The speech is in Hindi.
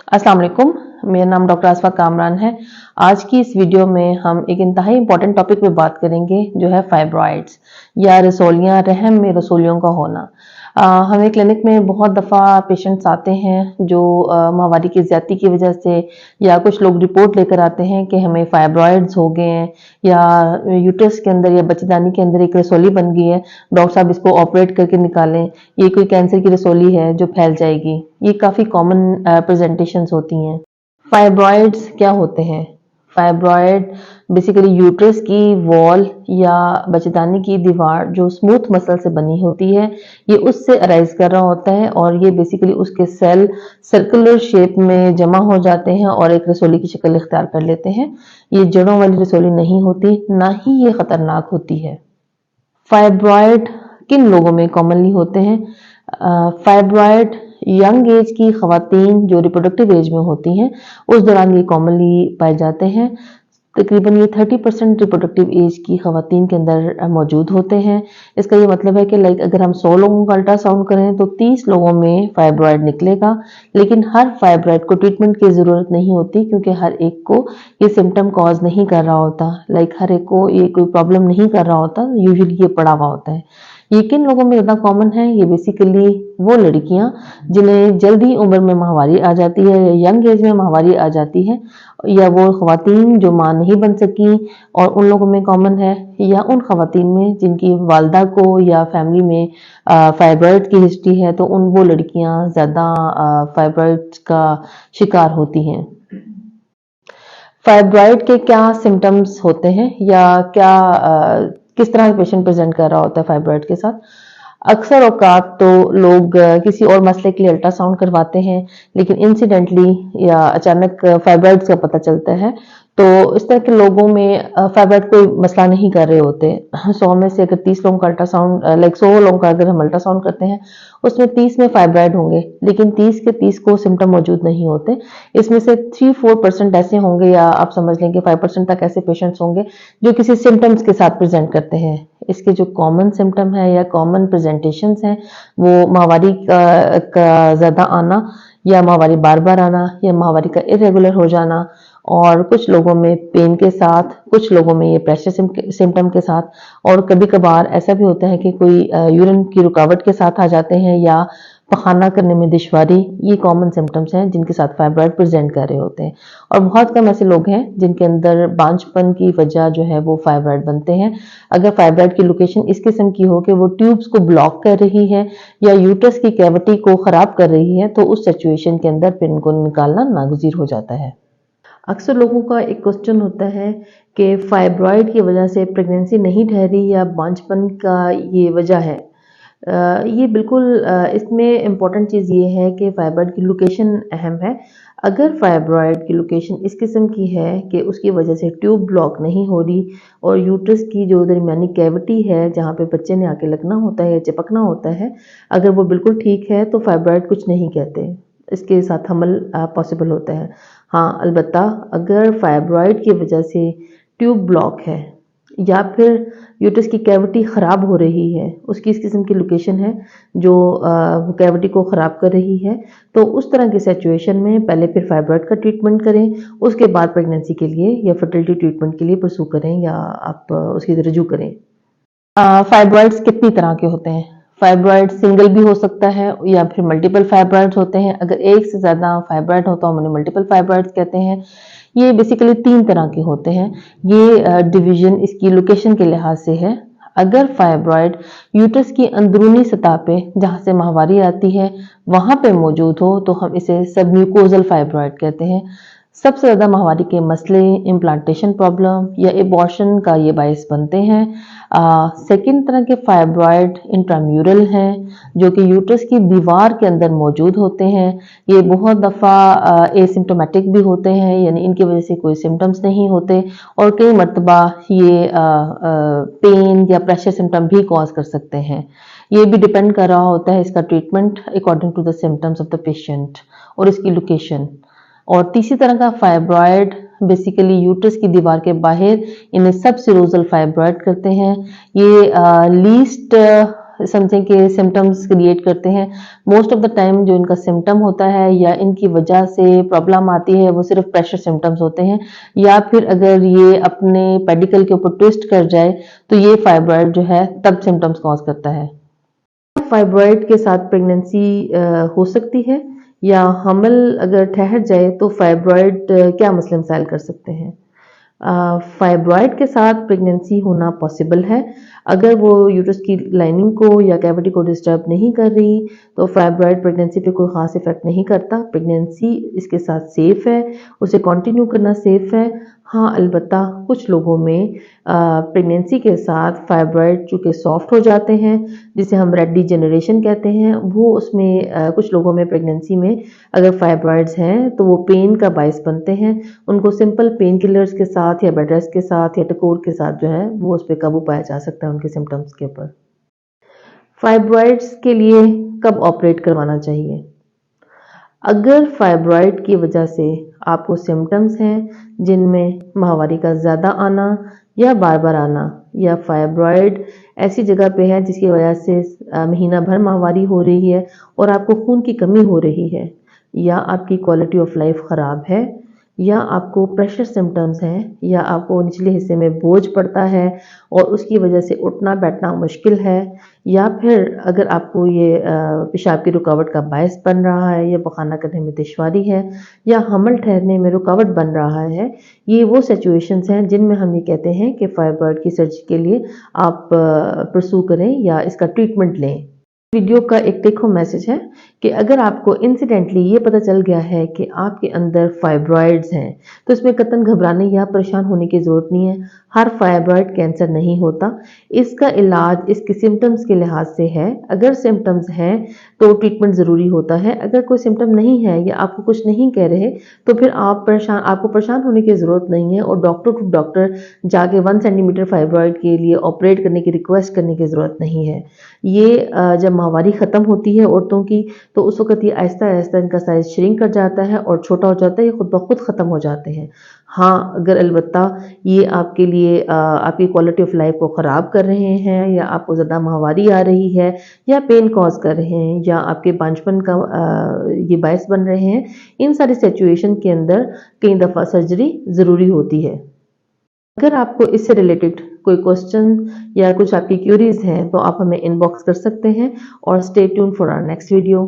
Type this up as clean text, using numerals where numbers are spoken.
अस्सलाम वालेकुम, मेरा नाम डॉक्टर आसफा कामरान है। आज की इस वीडियो में हम एक इंतहाई इंपॉर्टेंट टॉपिक पे बात करेंगे जो है फाइब्रॉइड्स या रसोलियाँ, रहम में रसोलियों का होना। हमें क्लिनिक में बहुत दफ़ा पेशेंट्स आते हैं जो माहवारी की ज़्यादती की वजह से, या कुछ लोग रिपोर्ट लेकर आते हैं कि हमें फाइब्रॉइड्स हो गए हैं या यूट्रस के अंदर या बच्चेदानी के अंदर एक रसोली बन गई है, डॉक्टर साहब इसको ऑपरेट करके निकालें, ये कोई कैंसर की रसोली है जो फैल जाएगी। ये काफ़ी कॉमन प्रेजेंटेशंस होती हैं। फाइब्रॉइड्स क्या होते हैं? फाइब्रॉइड बेसिकली यूट्रस की वॉल या बच्चेदानी की दीवार जो स्मूथ मसल से बनी होती है, ये उससे अराइज कर रहा होता है और ये बेसिकली उसके सेल सर्कुलर शेप में जमा हो जाते हैं और एक रसोली की शक्ल इख्तियार कर लेते हैं। ये जड़ों वाली रसोली नहीं होती, ना ही ये खतरनाक होती है। फाइब्रॉइड किन लोगों में कॉमनली होते हैं? फाइब्रॉइड यंग एज की खवातीन जो रिप्रोडक्टिव एज में होती हैं, उस दौरान ये कॉमनली पाए जाते हैं। तकरीबन ये 30% रिप्रोडक्टिव एज की खवातीन के अंदर मौजूद होते हैं। इसका ये मतलब है कि अगर हम 100 लोगों का अल्ट्रासाउंड करें तो 30 लोगों में फाइब्रॉइड निकलेगा, लेकिन हर फाइब्रॉइड को ट्रीटमेंट की ज़रूरत नहीं होती क्योंकि हर एक को ये सिम्टम कॉज नहीं कर रहा होता। हर एक को ये कोई प्रॉब्लम नहीं कर रहा होता, यूजुअली ये पड़ा हुआ होता है। ये किन लोगों में ज़्यादा कॉमन है? ये बेसिकली वो लड़कियां जिन्हें जल्दी उम्र में माहवारी आ जाती है या यंग एज में माहवारी आ जाती है, या वो खवातीन जो मां नहीं बन सकी और उन लोगों में कॉमन है, या उन खवातीन में जिनकी वालदा को या फैमिली में फाइब्रॉइड की हिस्ट्री है, तो वो लड़कियां ज़्यादा फाइब्रॉइड का शिकार होती हैं। फाइब्रॉइड के क्या सिम्टम्स होते हैं या किस तरह पेशेंट प्रेजेंट कर रहा होता है फाइब्रॉइड के साथ? अक्सर औकात तो लोग किसी और मसले के लिए अल्ट्रासाउंड करवाते हैं, लेकिन इंसिडेंटली या अचानक फाइब्रॉइड्स का पता चलता है। तो इस तरह के लोगों में फाइब्रॉइड कोई मसला नहीं कर रहे होते। 100 में से अगर 30 लोगों का अल्ट्रासाउंड 100 लोगों का अगर हम अल्ट्रासाउंड करते हैं, उसमें 30 में फाइब्रॉइड होंगे, लेकिन 30 के 30 को सिम्टम मौजूद नहीं होते। इसमें से 3-4% ऐसे होंगे, या आप समझ लें कि 5% तक ऐसे पेशेंट्स होंगे जो किसी सिम्टम्स के साथ प्रेजेंट करते हैं। इसके जो कॉमन सिम्टम है या कॉमन प्रेजेंटेशंस हैं, वो माहवारी का ज़्यादा आना, या माहवारी बार बार आना, या माहवारी का इरेगुलर हो जाना, और कुछ लोगों में पेन के साथ, कुछ लोगों में ये प्रेशर सिम्टम के साथ, और कभी कभार ऐसा भी होता है कि कोई यूरिन की रुकावट के साथ आ जाते हैं या पखाना करने में दुश्वारी। ये कॉमन सिम्टम्स हैं जिनके साथ फाइब्रॉइड प्रेजेंट कर रहे होते हैं। और बहुत कम ऐसे लोग हैं जिनके अंदर बांझपन की वजह जो है वो फाइब्रॉइड बनते हैं। अगर फाइब्रॉइड की लोकेशन इस किस्म की हो कि वो ट्यूब्स को ब्लॉक कर रही है या यूट्रस की कैविटी को खराब कर रही है, तो उस सिचुएशन के अंदर फिर इनको निकालना नागुज़ीर हो जाता है। अक्सर लोगों का एक क्वेश्चन होता है कि फाइब्रॉइड की वजह से प्रेगनेंसी नहीं ठहरी या बांझपन का ये वजह है। ये बिल्कुल इसमें इम्पॉर्टेंट चीज़ ये है कि फाइब्रॉइड की लोकेशन अहम है। अगर फाइब्रॉइड की लोकेशन इस किस्म की है कि उसकी वजह से ट्यूब ब्लॉक नहीं हो रही और यूट्रस की जो दरमियानी कैविटी है जहाँ पे बच्चे ने आके लगना होता है या चिपकना होता है, अगर वो बिल्कुल ठीक है तो फाइब्रॉइड कुछ नहीं कहते, इसके साथ हमल पॉसिबल होता है। हाँ, अलबत्ता अगर फाइब्रॉइड की वजह से ट्यूब ब्लॉक है या फिर यूट्रस की कैविटी ख़राब हो रही है, उसकी इस किस्म की लोकेशन है जो कैविटी को ख़राब कर रही है, तो उस तरह की सिचुएशन में पहले फिर फाइब्रॉइड का ट्रीटमेंट करें, उसके बाद प्रेगनेंसी के लिए या फर्टिलिटी ट्रीटमेंट के लिए परसू करें या आप उसकी रजू करें। फाइब्रॉइड्स कितनी तरह के होते हैं? फाइब्रॉइड सिंगल भी हो सकता है या फिर मल्टीपल फाइब्रॉइड्स होते हैं। अगर एक से ज़्यादा फाइब्रॉइड हो तो हम उन्हें मल्टीपल फाइब्रॉइड्स कहते हैं। ये बेसिकली 3 तरह के होते हैं। ये डिवीजन इसकी लोकेशन के लिहाज से है। अगर फाइब्रॉइड यूट्रस की अंदरूनी सतह पे जहाँ से माहवारी आती है वहाँ पे मौजूद हो तो हम इसे सबम्यूकोजल फाइब्रॉइड कहते हैं। सबसे ज़्यादा माहवारी के मसले इम्प्लांटेशन प्रॉब्लम या एबॉर्शन का ये बायस बनते हैं। सेकेंड तरह के फाइब्रॉइड इंट्राम्यूरल हैं जो कि यूट्रस की दीवार के अंदर मौजूद होते हैं। ये बहुत दफ़ा एसिम्टोमेटिक भी होते हैं, यानी इनकी वजह से कोई सिम्टम्स नहीं होते, और कई मरतबा ये पेन या प्रेशर सिम्टम भी कॉज कर सकते हैं। ये भी डिपेंड कर रहा होता है इसका treatment according to the symptoms of the patient और इसकी लोकेशन। और तीसरी तरह का फाइब्रॉइड बेसिकली यूट्रस की दीवार के बाहर, इन्हें सब सिरोजल फाइब्रॉइड करते हैं। ये लीस्ट समझें कि सिम्टम्स क्रिएट करते हैं। मोस्ट ऑफ द टाइम जो इनका सिम्टम होता है या इनकी वजह से प्रॉब्लम आती है वो सिर्फ प्रेशर सिम्टम्स होते हैं, या फिर अगर ये अपने पेडिकल के ऊपर ट्विस्ट कर जाए तो ये फाइब्रॉइड जो है तब सिम्टम्स कॉज करता है। फाइब्रॉइड के साथ प्रेगनेंसी हो सकती है, या हमल अगर ठहर जाए तो फाइब्रॉइड क्या मसले मसाइल कर सकते हैं। फाइब्रॉइड के साथ प्रेगनेंसी होना पॉसिबल है अगर वो यूट्रस की लाइनिंग को या कैविटी को डिस्टर्ब नहीं कर रही, तो फाइब्रॉइड प्रेगनेंसी पे कोई खास इफेक्ट नहीं करता। प्रेगनेंसी इसके साथ सेफ है, उसे कंटिन्यू करना सेफ है। हाँ, अलबत्ता कुछ लोगों में प्रेगनेंसी के साथ फाइब्रॉइड चूँकि सॉफ्ट हो जाते हैं, जिसे हम रेड डिजेनरेशन कहते हैं, वो उसमें कुछ लोगों में प्रेगनेंसी में अगर फाइब्रॉइड्स हैं तो वो पेन का बायस बनते हैं। उनको सिंपल पेन किलर्स के साथ या बेड रेस्ट के साथ या टकोर के साथ जो है वो उस पर काबू पाया जा सकता है उनके सिम्टम्स के ऊपर। फाइब्रॉइड्स के लिए कब ऑपरेट करवाना चाहिए? अगर फाइब्रॉइड की वजह से आपको सिम्टम्स हैं जिनमें माहवारी का ज़्यादा आना या बार बार आना, या फाइब्रॉइड ऐसी जगह पे है जिसकी वजह से महीना भर माहवारी हो रही है और आपको खून की कमी हो रही है, या आपकी क्वालिटी ऑफ लाइफ ख़राब है, या आपको प्रेशर सिम्टम्स हैं, या आपको निचले हिस्से में बोझ पड़ता है और उसकी वजह से उठना बैठना मुश्किल है, या फिर अगर आपको ये पेशाब की रुकावट का बायस बन रहा है, या पखाना करने में दुश्वारी है, या हमल ठहरने में रुकावट बन रहा है, ये वो सिचुएशंस हैं जिनमें हम ये कहते हैं कि फाइब्रॉइड की सर्जरी के लिए आप परसू करें या इसका ट्रीटमेंट लें। वीडियो का एक टेक होम मैसेज है कि अगर आपको इंसिडेंटली ये पता चल गया है कि आपके अंदर फाइब्रॉइड्स हैं, तो इसमें कतई घबराने या परेशान होने की ज़रूरत नहीं है। हर फाइब्रॉइड कैंसर नहीं होता। इसका इलाज इसके सिम्टम्स के लिहाज से है। अगर सिम्टम्स हैं तो ट्रीटमेंट ज़रूरी होता है। अगर कोई सिम्टम नहीं है या आपको कुछ नहीं कह रहे तो फिर आपको परेशान होने की ज़रूरत नहीं है और डॉक्टर टू डॉक्टर जाके 1 सेंटीमीटर फाइब्रॉइड के लिए ऑपरेट करने की रिक्वेस्ट करने की ज़रूरत नहीं है। ये जब माहवारी ख़त्म होती है औरतों की, तो उस वक़्त ये आहिस्ता आहिस्ता इनका साइज़ श्रिंक कर जाता है और छोटा हो जाता है, ये खुद ब खुद ख़त्म हो जाते हैं। हाँ, अगर अलबत्ता ये आपके लिए आपकी क्वालिटी ऑफ लाइफ को ख़राब कर रहे हैं, या आपको ज़्यादा माहवारी आ रही है, या पेन कॉज कर रहे हैं, या आपके बांझपन का ये बायस बन रहे हैं, इन सारी सिचुएशन के अंदर कई दफ़ा सर्जरी ज़रूरी होती है। अगर आपको इससे रिलेटेड कोई क्वेश्चन या कुछ आपकी क्यूरीज हैं तो आप हमें इनबॉक्स कर सकते हैं, और stay tune for our next video.